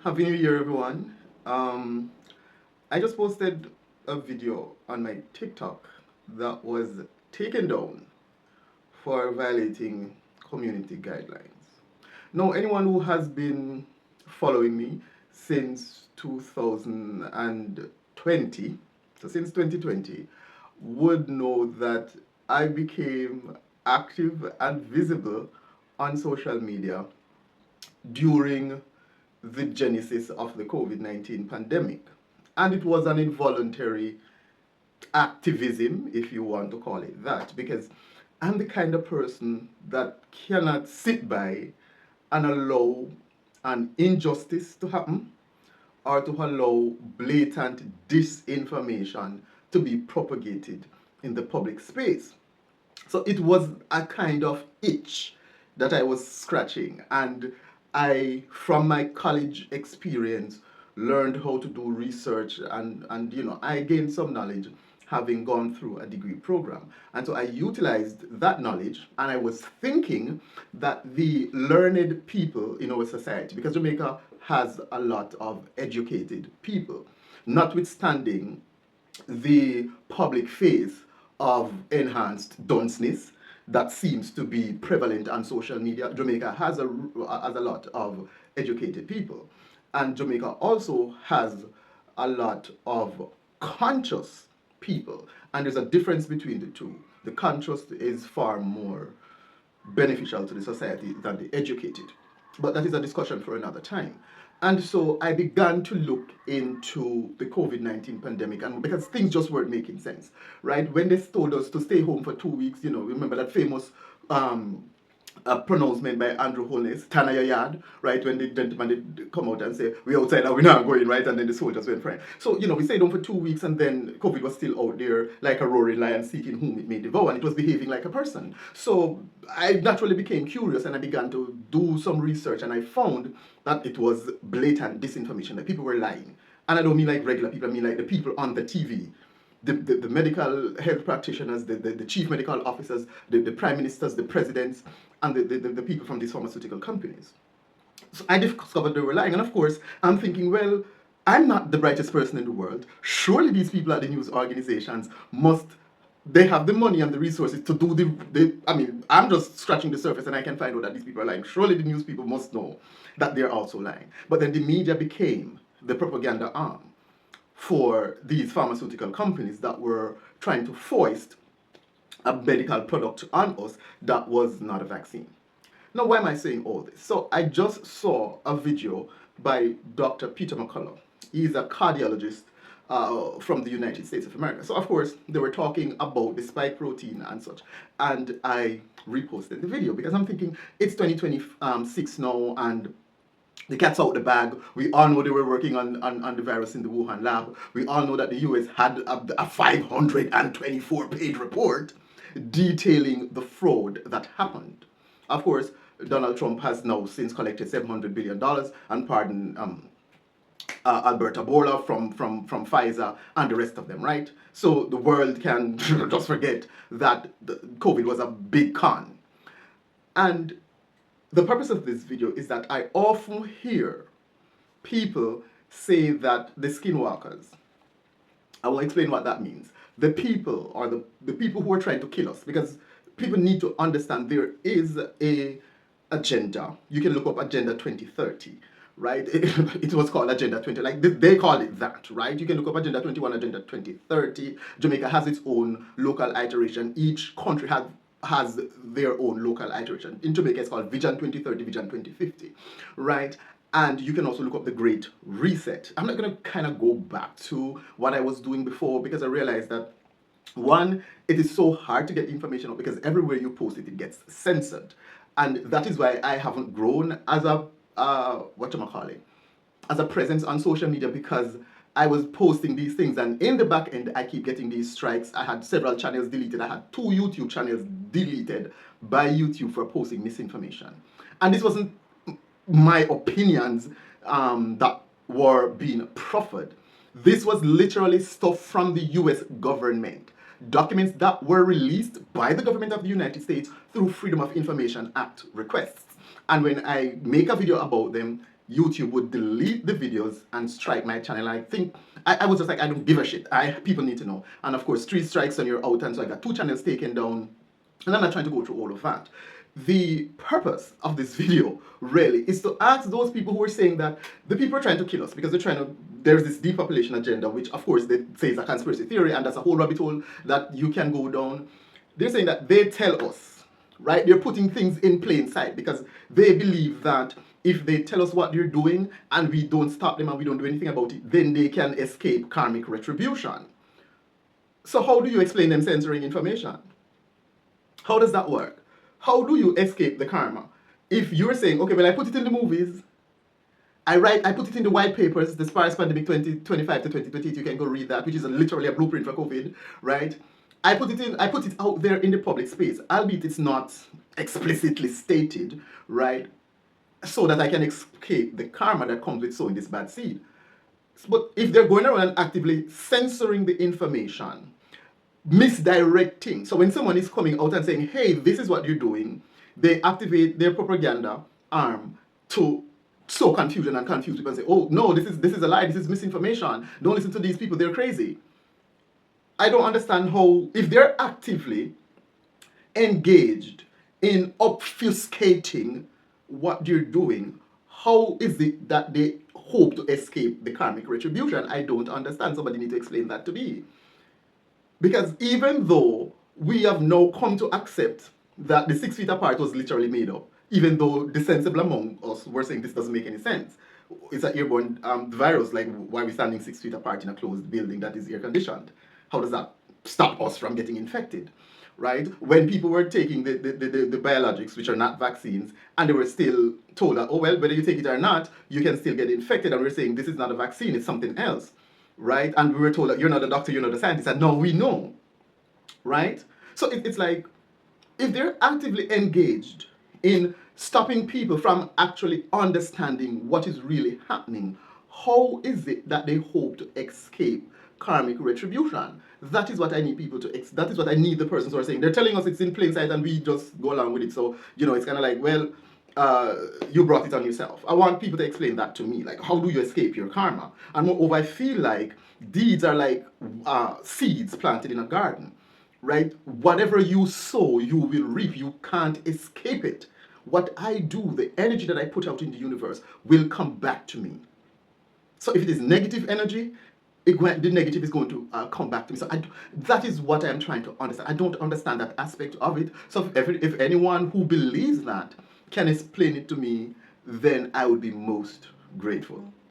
Happy New Year, everyone. I just posted a video on my TikTok that was taken down for violating community guidelines. Now, anyone who has been following me since 2020, so since 2020, would know that I became active and visible on social media during the genesis of the COVID 19 pandemic. And it was an involuntary activism, if you want to call it that, because I'm the kind of person that cannot sit by and allow an injustice to happen or to allow blatant disinformation to be propagated in the public space. So it was a kind of itch that I was scratching, and I, from my college experience, learned how to do research, and I gained some knowledge having gone through a degree program. And so I utilized that knowledge, and I was thinking that the learned people in our society, because Jamaica has a lot of educated people, notwithstanding the public face of enhanced dunceness that seems to be prevalent on social media. Jamaica has a lot of educated people, and Jamaica also has a lot of conscious people, and there's a difference between the two. The conscious is far more beneficial to the society than the educated. But that is a discussion for another time. And so I began to look into the COVID 19 pandemic, and because things just weren't making sense, right? When they told us to stay home for 2 weeks, remember that famous a pronouncement by Andrew Holness, Tanaya Yard, right? When the gentleman did come out and say, we outside and we're not going, right? And then the soldiers went flying. So, we stayed home for 2 weeks, and then COVID was still out there like a roaring lion seeking whom it may devour, and it was behaving like a person. So I naturally became curious, and I began to do some research, and I found that it was blatant disinformation, that people were lying. And I don't mean like regular people, I mean like the people on the TV, the medical health practitioners, the chief medical officers, the prime ministers, the presidents, and the people from these pharmaceutical companies. So I discovered they were lying. And of course, I'm thinking, well, I'm not the brightest person in the world. Surely these people at the news organizations they have the money and the resources to do I mean, I'm just scratching the surface and I can find out that these people are lying. Surely the news people must know that they're also lying. But then the media became the propaganda arm for these pharmaceutical companies that were trying to foist a medical product on us that was not a vaccine. Now, why am I saying all this? So, I just saw a video by Dr. Peter McCullough. He's a cardiologist from the United States of America. So, of course, they were talking about the spike protein and such. And I reposted the video because I'm thinking it's 2026 now, and the cat's out the bag. We all know they were working on the virus in the Wuhan lab. We all know that the US had a 524-page report detailing the fraud that happened. Of course, Donald Trump has now since collected $700 billion and pardoned Alberta Bourla from Pfizer and the rest of them, right? So the world can just forget that COVID was a big con. And the purpose of this video is that I often hear people say that the skinwalkers, I will explain what that means. The people, or the people who are trying to kill us, because people need to understand there is a agenda. You can look up Agenda 2030, right? It was called Agenda 20, like they call it that, right? You can look up Agenda 21, Agenda 2030. Jamaica has its own local iteration. Each country has their own local iteration. In Jamaica, it's called Vision 2030, Vision 2050, right? And you can also look up the Great Reset. I'm not going to kind of go back to what I was doing before because I realized that one, it is so hard to get information out because everywhere you post it, it gets censored. And that is why I haven't grown as a, as a presence on social media, because I was posting these things, and in the back end, I keep getting these strikes. I had several channels deleted. I had 2 YouTube channels deleted by YouTube for posting misinformation. And this wasn't my opinions that were being proffered. This was literally stuff from the US government. Documents that were released by the government of the United States through Freedom of Information Act requests. And when I make a video about them, YouTube would delete the videos and strike my channel. I think I was just like, I don't give a shit. People need to know. And of course, 3 strikes and you're out. And so I got 2 channels taken down. And I'm not trying to go through all of that. The purpose of this video really is to ask those people who are saying that the people are trying to kill us because they're trying to, there's this depopulation agenda, which of course they say is a conspiracy theory, and that's a whole rabbit hole that you can go down. They're saying that they tell us, right? They're putting things in plain sight because they believe that if they tell us what they're doing and we don't stop them and we don't do anything about it, then they can escape karmic retribution. So how do you explain them censoring information? How does that work? How do you escape the karma? If you're saying, okay, well, I put it in the movies, I put it in the white papers, the SPARS Pandemic 2025 to 2028, you can go read that, which is literally a blueprint for COVID, right? I put it out there in the public space, albeit it's not explicitly stated, right? So that I can escape the karma that comes with sowing this bad seed. But if they're going around actively censoring the information, misdirecting. So when someone is coming out and saying, hey, this is what you're doing, they activate their propaganda arm to sow confusion and confuse people and say, oh, no, this is a lie, this is misinformation. Don't listen to these people, they're crazy. I don't understand how, if they're actively engaged in obfuscating what you're doing, how is it that they hope to escape the karmic retribution? I don't understand. Somebody need to explain that to me. Because even though we have now come to accept that the 6 feet apart was literally made up, even though the sensible among us were saying this doesn't make any sense. It's an airborne virus, like why are we standing 6 feet apart in a closed building that is air conditioned? How does that stop us from getting infected? Right? When people were taking the biologics, which are not vaccines, and they were still told that, oh, well, whether you take it or not, you can still get infected. And we're saying this is not a vaccine, it's something else. Right? And we were told that you're not a doctor, you're not a scientist. And no, we know. Right? So it's like, if they're actively engaged in stopping people from actually understanding what is really happening, how is it that they hope to escape karmic retribution? That is what I need people to, that is what I need the persons who are saying. They're telling us it's in plain sight and we just go along with it. So, it's kind of like, well, you brought it on yourself. I want people to explain that to me. Like, how do you escape your karma? And moreover, I feel like deeds are like seeds planted in a garden, right? Whatever you sow, you will reap. You can't escape it. What I do, the energy that I put out in the universe will come back to me. So if it is negative energy, the negative is going to come back to me. So that is what I'm trying to understand. I don't understand that aspect of it. So if anyone who believes that can explain it to me, then I would be most grateful.